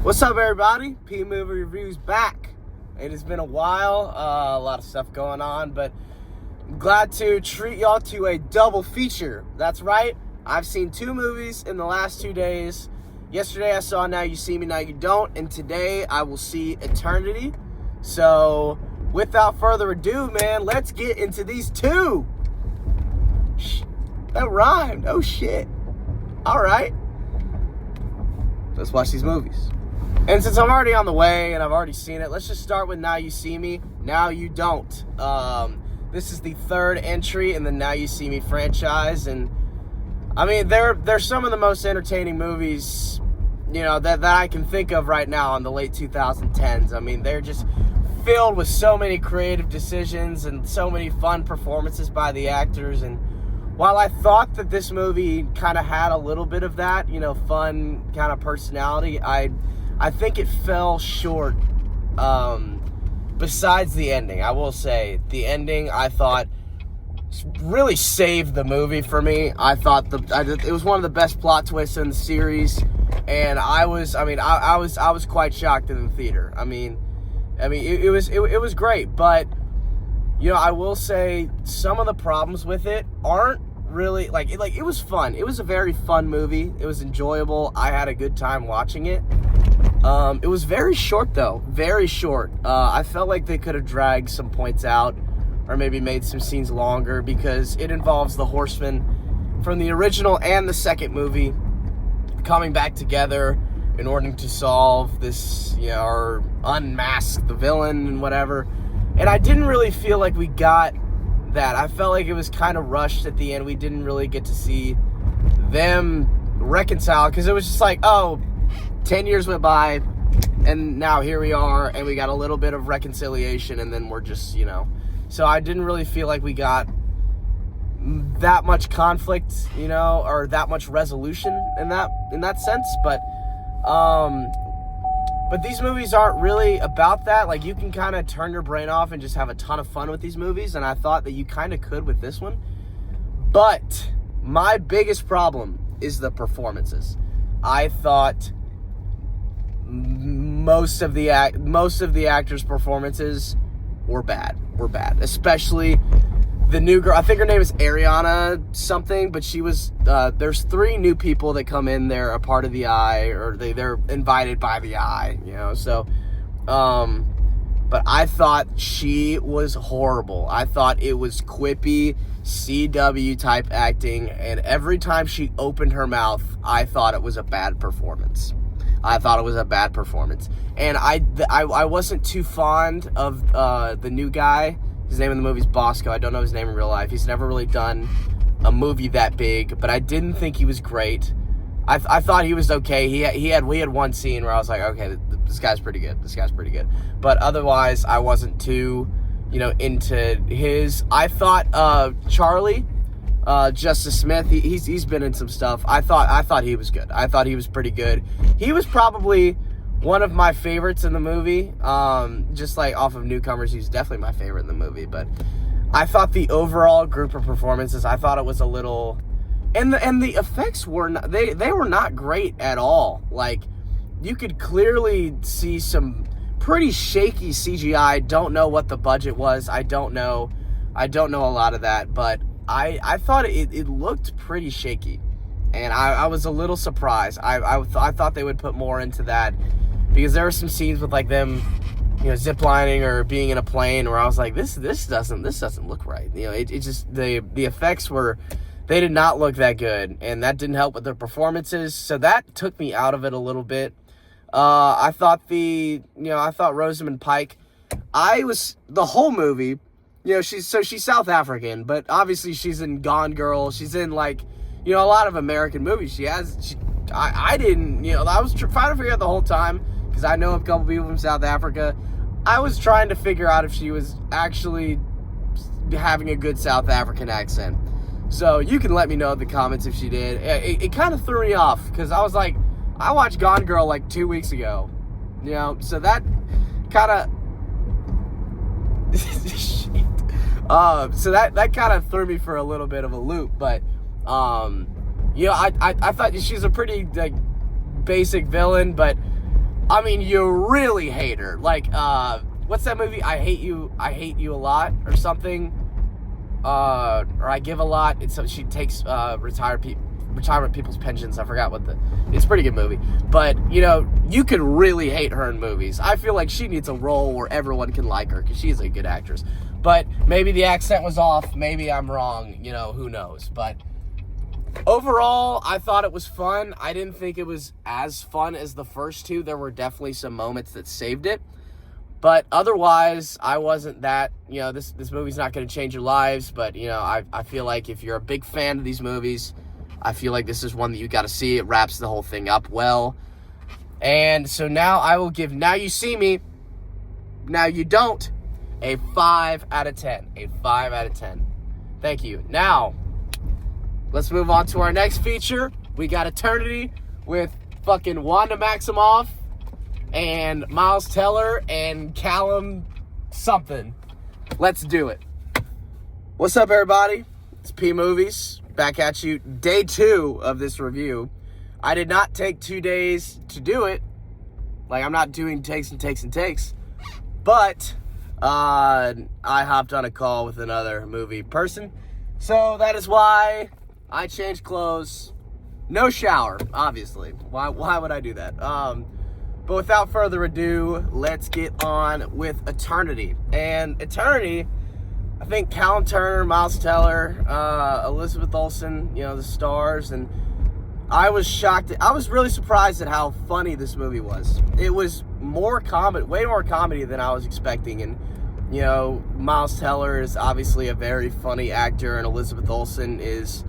What's up, everybody? P Movie Reviews back. It has been a while, a lot of stuff going on, but I'm glad to treat y'all to a double feature. That's right, I've seen two movies in the last 2 days. Yesterday I saw Now You See Me, Now You Don't, and today I will see Eternity. So, without further ado, man, let's get into these two. That rhymed. Oh, shit. All right. Let's watch these movies. And since I'm already on the way and I've already seen it, let's just start with Now You See Me, Now You Don't. This is the third entry in the Now You See Me franchise, and I mean, they're some of the most entertaining movies, you know, that I can think of right now in the late 2010s. I mean, they're just filled with so many creative decisions and so many fun performances by the actors. And while I thought that this movie kind of had a little bit of that, you know, fun kind of personality, I think it fell short. Besides the ending, I will say the ending I thought really saved the movie for me. I thought it was one of the best plot twists in the series, and I was quite shocked in the theater. I mean, it was great, but you know, I will say some of the problems with it aren't really like it was fun. It was a very fun movie. It was enjoyable. I had a good time watching it. It was very short, though. Very short. I felt like they could have dragged some points out or maybe made some scenes longer, because it involves the Horsemen from the original and the second movie coming back together in order to solve this, you know, or unmask the villain and whatever. And I didn't really feel like we got that. I felt like it was kind of rushed at the end. We didn't really get to see them reconcile, because it was just like, oh, 10 years went by, and now here we are, and we got a little bit of reconciliation, and then we're just, you know. So I didn't really feel like we got that much conflict, you know, or that much resolution in that sense. But these movies aren't really about that. Like, you can kind of turn your brain off and just have a ton of fun with these movies, and I thought that you kind of could with this one. But my biggest problem is the performances. I thought most of the actors' performances were bad, especially the new girl. I think her name is Ariana something, but she was, there's 3 new people that come in. They're a part of the Eye, or they're invited by the Eye, you know, so, but I thought she was horrible. I thought it was quippy, CW type acting, and every time she opened her mouth, I thought it was a bad performance. And I wasn't too fond of the new guy. His name in the movie is Bosco. I don't know his name in real life. He's never really done a movie that big, but I didn't think he was great. I thought he was okay. We had one scene where I was like, okay, this guy's pretty good. But otherwise, I wasn't too, you know, into his. I thought Charlie, Justice Smith, he's been in some stuff. I thought he was good. I thought he was pretty good. He was probably one of my favorites in the movie. Just like off of newcomers, he's definitely my favorite in the movie. But I thought the overall group of performances, I thought it was a little, and the effects were not, they were not great at all. Like, you could clearly see some pretty shaky CGI. Don't know what the budget was. I don't know a lot of that, but I thought it looked pretty shaky, and I was a little surprised. I thought they would put more into that, because there were some scenes with like them, you know, ziplining or being in a plane where I was like, this doesn't look right. You know, it just, the effects they did not look that good, and that didn't help with their performances. So that took me out of it a little bit. I thought Rosamund Pike, the whole movie, you know, she's South African, but obviously she's in Gone Girl. She's in, like, you know, a lot of American movies. I didn't, you know, I was trying to figure out the whole time, because I know a couple people from South Africa. I was trying to figure out if she was actually having a good South African accent. So you can let me know in the comments if she did. It kind of threw me off, because I was like, I watched Gone Girl like 2 weeks ago, you know, so that kind of so that kind of threw me for a little bit of a loop. But you know, I thought she's a pretty, like, basic villain, but I mean, you really hate her. Like, what's that movie? I Hate You a Lot or something. Or I Give a Lot. She takes retirement people's pensions. I forgot it's a pretty good movie. But, you can really hate her in movies. I feel like she needs a role where everyone can like her because she is a good actress. But maybe the accent was off. Maybe I'm wrong. Who knows. But overall, I thought it was fun. I didn't think it was as fun as the first two. There were definitely some moments that saved it. But otherwise, I wasn't that, this movie's not going to change your lives. But, I feel like if you're a big fan of these movies, I feel like this is one that you got to see. It wraps the whole thing up well. And so now I will give Now You See Me, Now You Don't, a 5 out of 10. A 5 out of 10. Thank you. Now, let's move on to our next feature. We got Eternity with fucking Wanda Maximoff and Miles Teller and Callum something. Let's do it. What's up, everybody? It's P Movies. Back at you. Day 2 of this review. I did not take 2 days to do it. Like, I'm not doing takes. But I hopped on a call with another movie person. So that is why I changed clothes. No shower, obviously. Why would I do that? But without further ado, let's get on with Eternity. And Eternity, I think Callum Turner, Miles Teller, Elizabeth Olsen, the stars. And I was shocked. I was really surprised at how funny this movie was. It was way more comedy than I was expecting. And, Miles Teller is obviously a very funny actor, and Elizabeth Olsen is,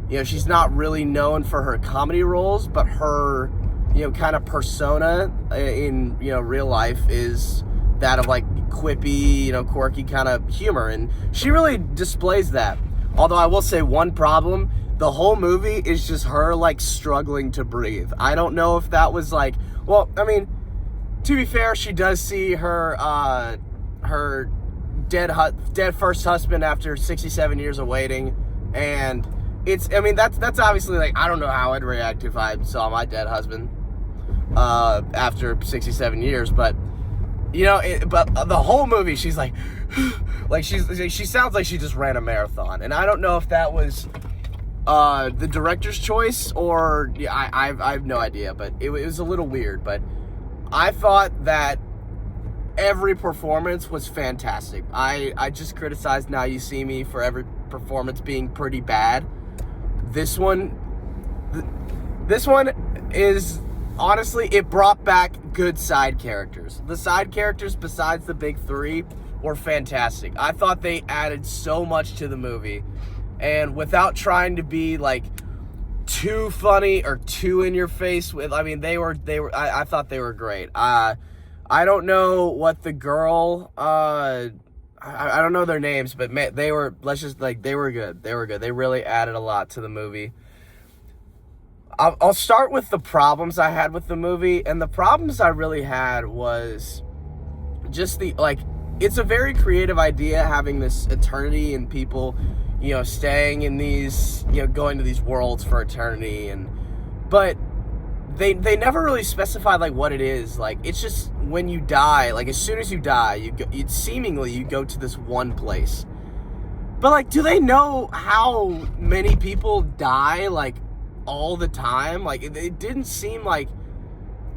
she's not really known for her comedy roles, but her, kind of persona in, real life is that of, like, quippy, quirky kind of humor, and she really displays that. Although I will say one problem, the whole movie is just her, like, struggling to breathe. I don't know if that was, like, well, I mean, to be fair, she does see her dead first husband after 67 years of waiting, and that's obviously, like, I don't know how I'd react if I saw my dead husband after 67 years, but but the whole movie she's like she sounds like she just ran a marathon, and I don't know if that was the director's choice or I have no idea, but it was a little weird. But I thought that every performance was fantastic. I just criticized Now You See Me for every performance being pretty bad. This one is, honestly, it brought back good side characters. The side characters besides the big three were fantastic. I thought they added so much to the movie, and without trying to be, like, too funny or too in your face with, I thought they were great. I don't know what the girl, I don't know their names, but they were good. They were good. They really added a lot to the movie. I'll start with the problems I had with the movie, and the problems I really had was just it's a very creative idea having this eternity and people, staying in these, going to these worlds for eternity, but they never really specified, like, what it is. Like, it's just when you die, like, as soon as you die, you go to this one place. But, like, do they know how many people die, like, all the time? Like, it didn't seem like,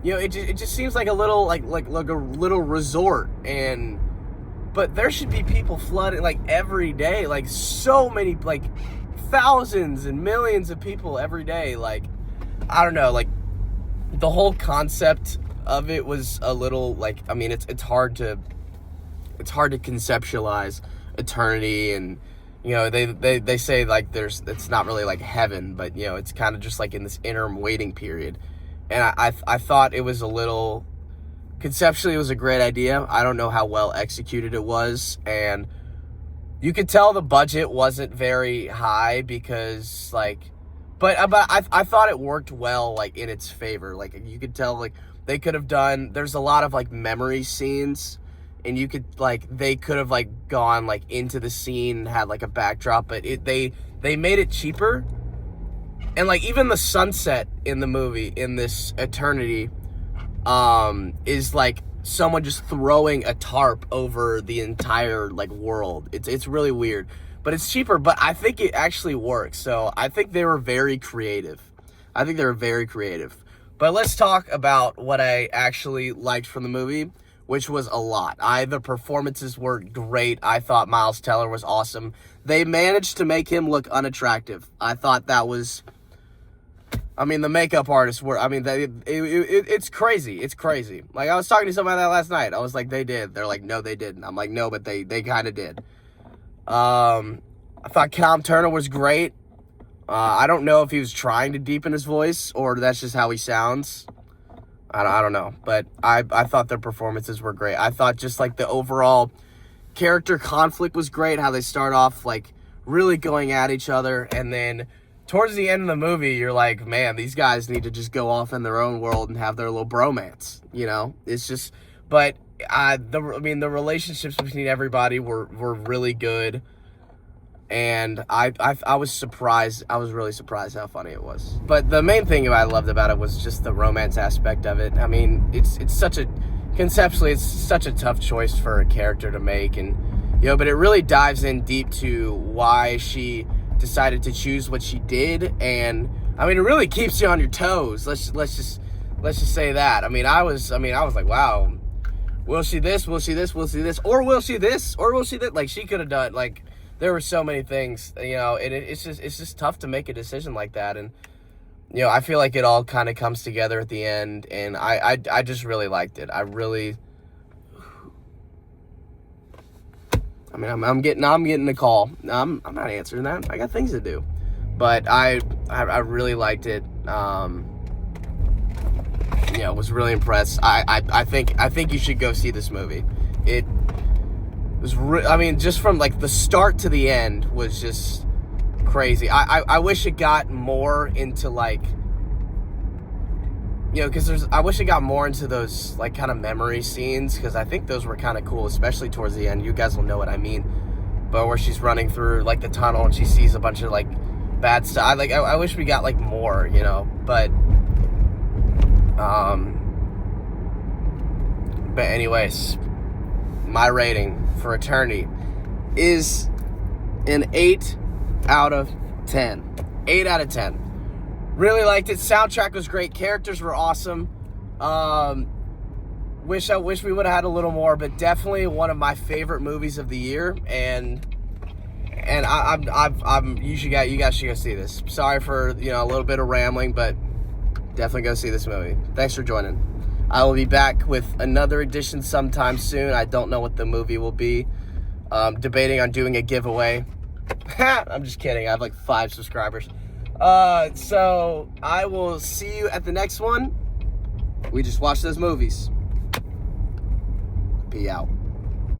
it just seems like a little, like a little resort, but there should be people flooding, like, every day, like, so many, like, thousands and millions of people every day. Like, I don't know, like, the whole concept of it was a little, like, it's hard to conceptualize eternity, and they say, like, it's not really like heaven, but it's kind of just like in this interim waiting period. And I thought it was a little, conceptually it was a great idea. I don't know how well executed it was, and you could tell the budget wasn't very high because, like, but I thought it worked well, like, in its favor. Like, you could tell, like, they could have done, there's a lot of, like, memory scenes, and you could, like, they could have, like, gone, like, into the scene and had, like, a backdrop, but they made it cheaper. And, like, even the sunset in the movie, in this Eternity, is like someone just throwing a tarp over the entire like world. It's really weird, but it's cheaper. But I think it actually works. So I think they were very creative. But let's talk about what I actually liked from the movie, which was a lot. The performances were great. I thought Miles Teller was awesome. They managed to make him look unattractive. I thought that was... I mean, the makeup artists were... I mean, it's crazy. It's crazy. Like, I was talking to somebody about that last night. I was like, they did. They're like, no, they didn't. I'm like, no, but they kind of did. I thought Tom Turner was great. I don't know if he was trying to deepen his voice or that's just how he sounds. I don't know. But I thought their performances were great. I thought just, like, the overall character conflict was great. How they start off, like, really going at each other. And then... towards the end of the movie, you're like, man, these guys need to just go off in their own world and have their little bromance, you know? It's just, but the relationships between everybody were really good, and I was surprised. I was really surprised how funny it was. But the main thing I loved about it was just the romance aspect of it. I mean, it's such a conceptually, it's such a tough choice for a character to make, and you know, but it really dives in deep to why she decided to choose what she did, and I mean, it really keeps you on your toes. Let's just say that. I was like, wow, will she this? Will she this? Will she this? Or will she this? Or will she that? Like, she could have done, like, there were so many things, you know, and it's just tough to make a decision like that. And you know, I feel like it all kind of comes together at the end, and I just really liked it. I'm getting a call. I'm not answering that. I got things to do. But I really liked it. Was really impressed. I think you should go see this movie. It was just from like the start to the end was just crazy. I wish it got more into like, you know, because I wish it got more into those, like, kind of memory scenes, because I think those were kind of cool, especially towards the end. You guys will know what I mean. But where she's running through, like, the tunnel and she sees a bunch of, like, bad stuff. I wish we got, like, more, you know. But anyways, my rating for Eternity is an 8 out of 10. 8 out of 10. Really liked it. Soundtrack was great. Characters were awesome. Wish we would have had a little more, but definitely one of my favorite movies of the year. And you guys should go see this. Sorry for, you know, a little bit of rambling, but definitely go see this movie. Thanks for joining. I will be back with another edition sometime soon. I don't know what the movie will be. Debating on doing a giveaway. I'm just kidding. I have like 5 subscribers. So I will see you at the next one. We just watched those movies. Be out.